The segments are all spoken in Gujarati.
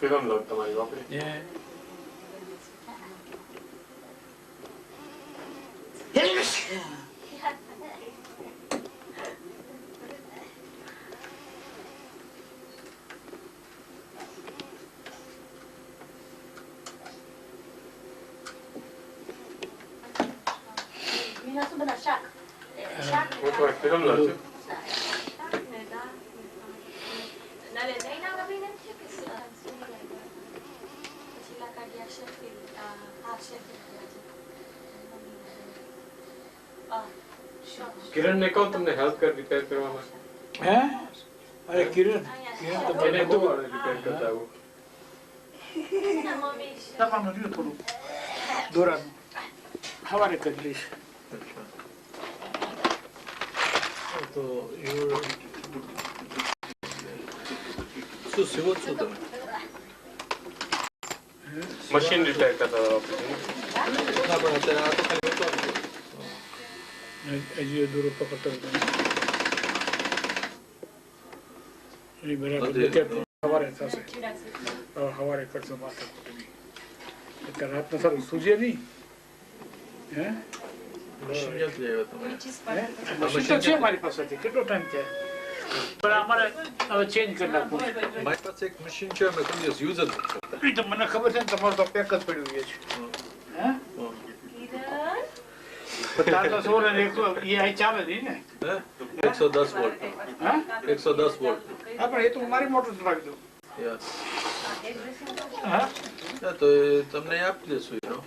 ફિલ્મ લોગ તમારી વાપરી ફિલ્મ લોગ किरण ने कहो तुमने हेल्प कर रिपेयर करवाना हैं? अरे किरण तो मैंने तो रिपेयर करता है वो તમામ રહ્યું થોડું દોરાનું સવારે કરી લઈશ તો શું સીવો છો તમે मशीन रिपेयर करता था ના પણ અત્યારે આ તો ખાલી હતો હજી દોરો પકડતો હતો એ બરાબર સવારે થશે સવારે કરશો માથા કૂટની એટલે રાતના સારું સૂજે નહીં હે મશીન ક્યાંથી આવ્યો તમે મશીન તો છે મારી પાસેથી કેટલો ટાઈમ છે પણ અમારે હવે ચેન્જ કરી નાખવું મારી પાસે એક મશીન છે અમે કોઈ દિવસ યુઝ જ નથી કરતા એ તો મને ખબર છે ને તમારું તો પેક જ પડ્યું છે હે તાર તો સોર ને એ આ ચાલે નહીં ને 110 વોલ્ટ હા 110 વોલ્ટ હા પણ એ તો મારી મોટર ચલાવી દઉં હા તો એ તમને આપી દેશું યાર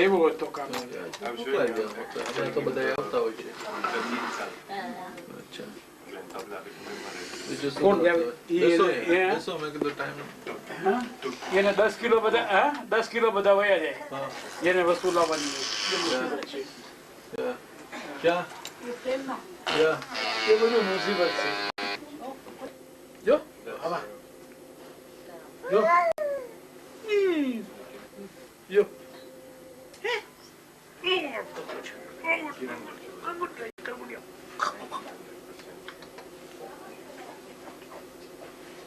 એવું હોય તો કામ મોકલાઈ દે આપણે તો બધા આવતા હોય છે અચ્છા કોણ મેં કીધું ટાઈમ એને 10 કિલો બધા હા 10 કિલો બધા વયા જાય જેને વસ્તુ લાવવાની ક્યાં એ બધું મુસીબત છે જો આવા જો જો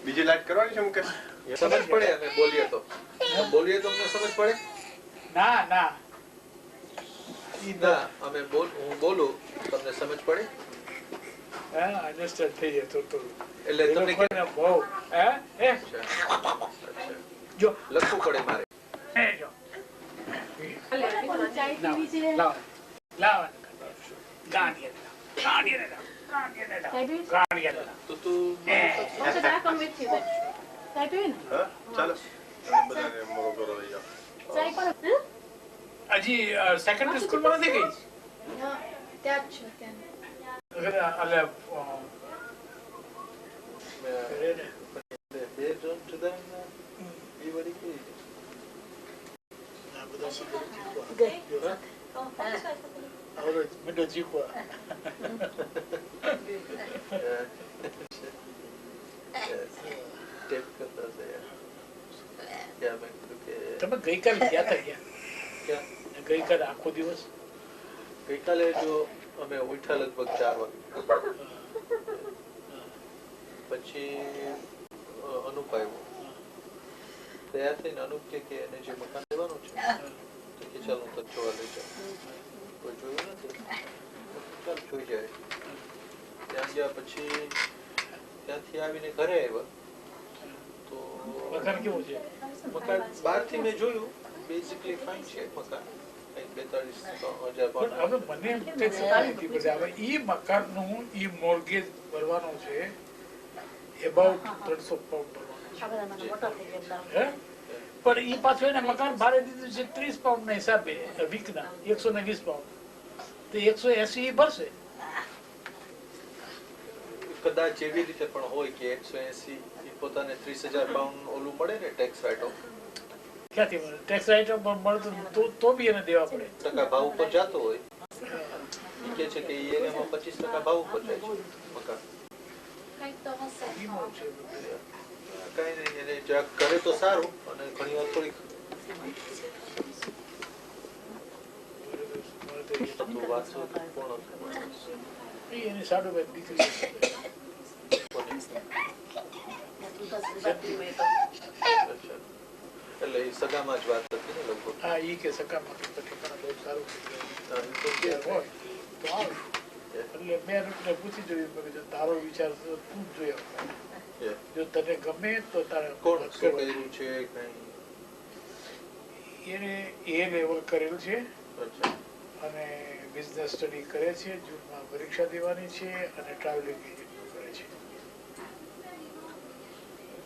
બીજી લાઈટ કરવાની છે મુકેશ સમજ પડે અમે બોલીએ તો અમને સમજ પડે ના ના ના અમે હું બોલું તમને સમજ પડે હા અન્ડરસ્ટેન્ડ થઈ જાય તો એટલે તમને કે બહુ હે હે જો લખવું પડે મારે હે જો લાવ લાવ ગાડી તો તું ચાલો બધાને મોરો કરો લઈ જાઓ હજી સેકન્ડરી સ્કૂલમાં નથી ગઈ બે જોન જુદા એ વળી કઈ ahora me lo dijo tap કરતા છે યાર મેં કીધું કે તમે ગઈકાલે ગયા હતા ક્યાં ગઈકાલે આખો દિવસ ગઈકાલે જો અમે ઉઠ્યા લગભગ 4 વાગે પછી અનુપ આવ્યો તૈયાર થઈને અનુપ કે એને જે મકાન લેવાનું છે તો કે ચાલ હું તને જોવા લઈ જાઉં કોઈ જોયું નથી ચાલ જોઈ જાય ત્યાં ગયા પછી ત્યાંથી આવીને ઘરે આવ્યા તો મકાન કેવું છે મકાન બહારથી મેં જોયું બેઝિકલી ફાઇન છે મકાન મકાનનું ઈ મોર્ગેજ ભરવાનું છે એબાઉટ 300 પાઉન્ડ પણ ઈ પાછું એને મકાન ભાડે દીધું છે 30 પાઉન્ડ ના હિસાબે વીકના 120 પાઉન્ડ તો 180 ભરશે કદાચ એવી રીતે પણ હોય કે 180 પોતાને 30,000 પાઉન્ડ ઓલું મળે ને ટેક્સ રાઇટ ઓફ ક્યાંથી મળે ટેક્સ રાઇટ ઓફ મળતો તો બી એને દેવા પડે ટકા ભાવ ઉપર જતો હોય કે છે કે એમાં 25% ભાવ ઉપર જાય છે મકાન કઈ નહીં એને જ્યાં કરે તો સારું અને ઘણી વાર થોડીક વાંચો કોણ એની સાડું દીકરી અચ્છા, એટલે એ સગામાં જ વાત હતી ને લગભગ. હા, ઈ કે સકામાં કે ઠેકાણા બહુ સારું થઈ હા, એ તો ગયું. છે. હોય તો આવ. એટલે મેં અનુપને પૂછી જોયું, મેં કીધું તારો વિચાર તો તું જ જોયો. છે. જો તને ગમે તો તારે કોણ શું કરવા. કર્યું છે કઈ? એને એ લેવલ કરેલું છે અચ્છા, અને બિઝનેસ સ્ટડી કરે છે, જૂનમાં પરીક્ષા દેવાની છે અને ટ્રાવેલિંગ એજન્ટનું કરે છે.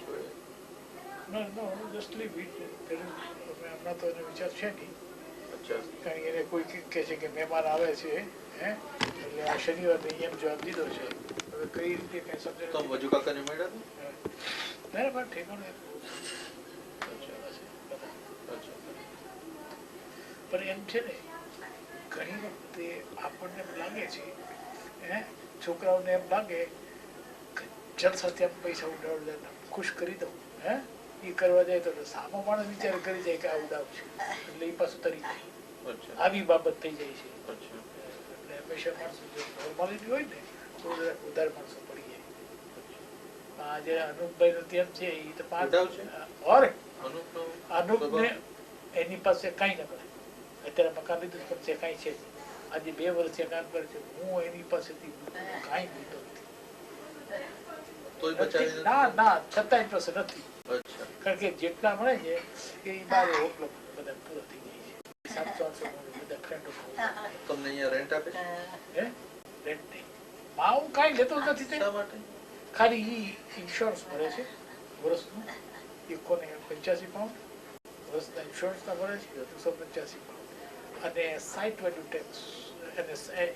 જોઈએ. નો જસ્ટ લીવ ઇટ. હમણાં તો એનો વિચાર છે નહીં, અચ્છા, કારણ કે એને કોઈ કહે છે કે મહેમાન આવે છે, હે એટલે આ શનિવારે નિયમ જવાબ દીધો છે. હવે કઈ રીતે કઈ સમજે તો વજુ કાકાને મળ્યા હતા? ના પણ ઠેકાણું અચ્છા, અચ્છા. પણ એમ છે ને, ઘણી વખતે આપણને એમ લાગે છે, હે છોકરાઓને એમ લાગે કે જલસાથી આમ પૈસા ઉડાવડા ખુશ કરી દઉં, હે એ કરવા જાય તો સામો માણસ વિચાર કરી જાય કે આ ઉડાવ છે, એટલે એ પાછું તરી જાય. અચ્છા, આવી બાબત થઈ જાય છે. અચ્છા. એટલે હંમેશા માણસો જો નોર્માલિટી હોય ને તો વધારે માણસો પડી જાય. આ જે અનુપભાઈ નું તેમ છે એ તો ઉડાવ છે? અરે અનુપનો અનુપને એની પાસે કઈ ન કરે. અત્યારે મકાન લીધું પણ છે કઈ છે. આજે 2 વર્ષથી કામ કરે છે. હું એની પાસેથી કાંઈ લીધો નથી. તોય બચાવી ના ના છતાંય પાસે નથી. અચ્છા, કારણ કે જેટલા મળે છે એ બાર હોટલો બધા પૂરો થઈ જાય છે. 700 બધા ફ્રેન્ડો તમને અહીંયા રેન્ટ આપે છે? હે રેન્ટ નહીં. હું કાંઈ લેતો નથી. તે શા માટે? ખાલી ઈ ઇન્સ્યોરન્સ ભરે છે વર્ષનું. એકોને 85 પાઉન્ડ વર્ષના ઇન્સ્યોરન્સના ભરે છે, 285 પાઉન્ડ. અને સાઇટ વેલ્યુ ટેક્સ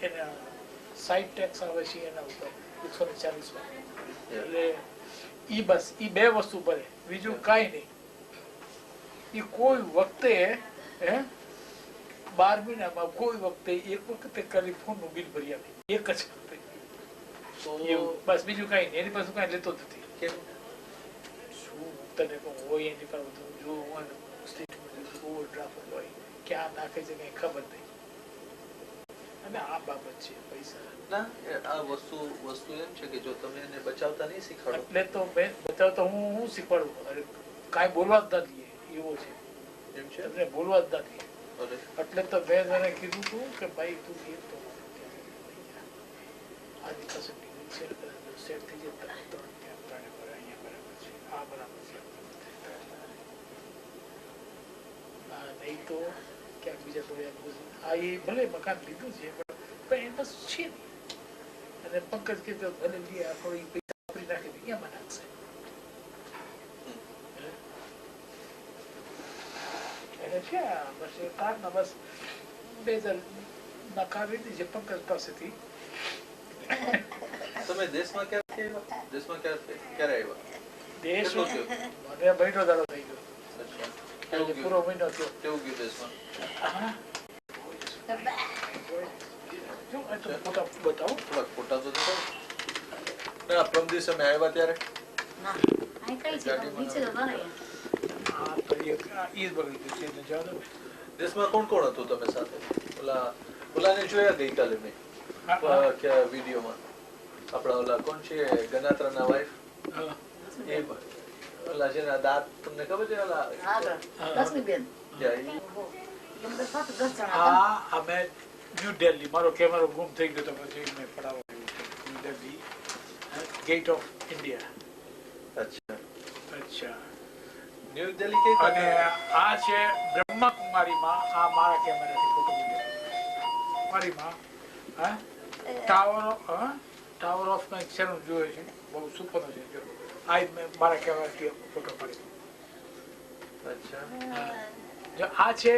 એના સાઇટ ટેક્સ આવે છે એના ઉપર 140 પાઉન્ડ. એટલે ઈ બસ ઈ 2 વસ્તુ ભરે, બીજું કાંઈ નહીં. ઈ કોઈ વખતે 12 મહિનામાં કોઈ વખતે એક વખતે ખાલી ફોનનું બિલ ભરી આપે, એક જ વખતે. તો બસ બીજું કાંઈ નહીં. એની પાસે કાંઈ લેતો જ નથી. કેમ? શું તને કહું, હોય એની પાસે બધું જોવું, સ્ટેટમેન્ટ ઓવરડ્રાફ્ટ હોય, ક્યાં નાખે છે કઈ ખબર નહીં. અને આ બાબત છે પૈસા. ના, આ વસ્તુ એમ છે કે જો તમે એને બચાવતા નહીં શીખવાડો. એટલે તો મેં બતાવતો હું શીખવાડું. અરે કાંઈ બોલવા જ નથી એવો છે. એમ છે? તમને બોલવા જ નથી. અરે, એટલે તો મેં તને કીધું તું કે ભાઈ તું એ તો આની પાસે સેટ થઈ જાય. 3 અહીંયા બરાબર છે, આ બરાબર છે. નહીં તો ક્યાંક બીજા થોડી આ એ ભલે મકાન લીધું છે પણ એ બસ છે નહીં. અને પંકજ કે ભલે લઈએ આ થોડી પૈસા વાપરી નાખે એમાં નાખશે. એને છે બસ એ કારના બસ 2000 નકારી દીધી છે પંકજ પાસેથી. તમે દેશમાં ક્યારથી આવ્યા? દેશમાં ક્યારે આવ્યા? દેશ કેટલો થયો? મને મહિનો દાડો થઈ ગયો. અચ્છા, આજે પૂરો મહિનો થયો. કેવું ગયું દેશમાં? હા. જો આ તો ફોટા બતાવો. થોડાક ફોટા તો દેખાડો. ના, પ્રમ દિવસે અમે આવ્યા ત્યારે આ તો એક ઈ જ બગડી ગયું છે એટલે જવા દો. દેશમાં કોણ કોણ હતું તમે સાથે? ઓલાને જોયા ગઈકાલે મેં વિડીયોમાં. આપણા ઓલા કોણ છે, ગનાત્રાના વાઈફ, હા. એ ઓલા જેના દાંત તમને ખબર છે? ઓલા અમે ન્યૂ દિલ્હી, મારો કેમેરો ગુમ થઈ ગયો તો પછી મેં પડાવવા new Delhi gate of India. અચ્છા, અચ્છા. ન્યૂ દિલ્હી કઈ અને આ છે બ્રહ્માકુમારીમાં. આ મારા કેમેરાથી ફોટો લીધો. કુમારીમાં ટાવર ઓફ કંઈક શેનું જોયો છે, બહુ સુપરનો છે. જો આ મેં મારા કેમેરાથી ફોટો પાડી. અચ્છા, જો આ છે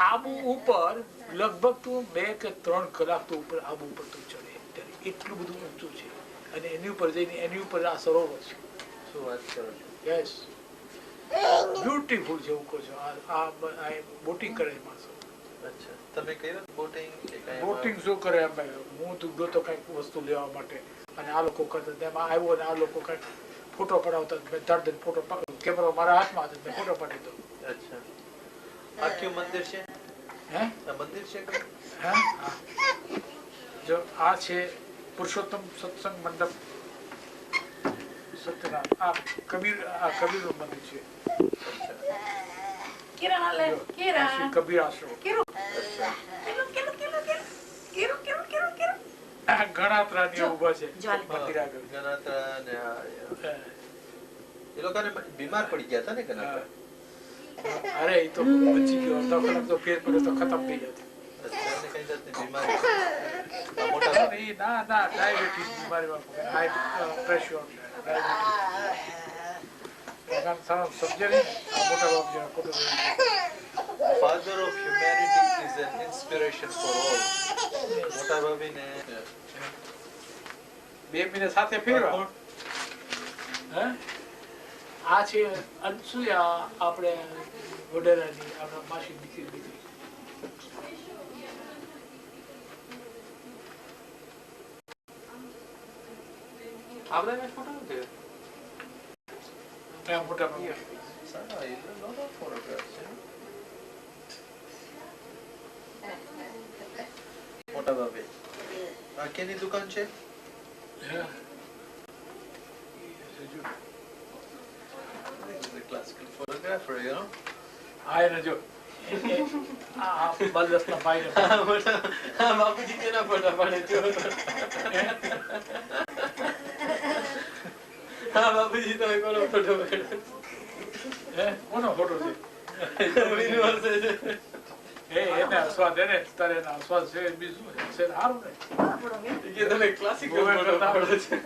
આબુ ઉપર. લગભગ તું 2 કે 3 કલાક તો ઉપર આબુ ઉપર તું ચડે ત્યારે એટલું બધું ઊંચું છે. અને એની ઉપર જઈને એની ઉપર આ સરોવર છે. શું વાત કરો છો? યસ, બ્યુટીફુલ છે. હું કહું છું આ બોટિંગ કરે છે માણસો. અચ્છા, તમે કર્યું બોટિંગ કે કાંઈ? બોટિંગ શું કરે? અમે હું તું ગયો તો કંઈક વસ્તુ લેવા માટે અને આ લોકો કરતા તેમાં આવ્યો અને આ લોકો કંઈક ફોટો પડાવતા. મેં તરત ફોટો કેમેરો મારા હાથમાં હતો, મેં ફોટો પાડી દો. અચ્છા, આ કયું મંદિર છે? હે આ મંદિર છે કયું? હે જો આ છે પુરુષોત્તમ સત્સંગ મંડપ. સત્યનારાયણ આ કબીરનું મંદિર છે. શ્રી કબીર આશ્રમ. આ ઘણા ત્રાણીઓ ઊભા છે મંદિર આગળ. ગણાત્રા ને એ લોકોને બીમાર પડી ગયા હતા ને ગણાત્રા. અરે એ તો બચી ગયો, અડધો કલાક તો ફેર પડ્યો તો ખતમ થઈ જતી. અત્યારને કઈ જાતની બીમારી આ મોટા ના ડાયાબિટીસ બીમારીમાં હાઈ પ્રેશર ડાયાબિટીસ સમજે નહીં. મોટા બાપ જેવા ખોટું Father of humanity is an inspiration for all. મોટા ભાભીને 2 મિનિટ સાથે ફેરવા. હે આ છે અનસુયા, આપણે વડોદરાની આપણા માસી દીકરી. આપણે મેં ફોટો નથી મોટા ભાઈ સારા એ lot of photographs છે. મોટા ભાભી આ કેની દુકાન છે? Classical photographer, you know. હા એને જો આ બલદસના ભાઈને હા બાપુજી કેના ફોટા પાડે છે? હા બાપુજી તો કોનો ફોટો પાડે? કોનો ફોટો છે? એને સ્વાદ એને તારે એના સ્વાદ છે બીજું છે સારું ને તમે ક્લાસિકલ ફોટો પાડો છે.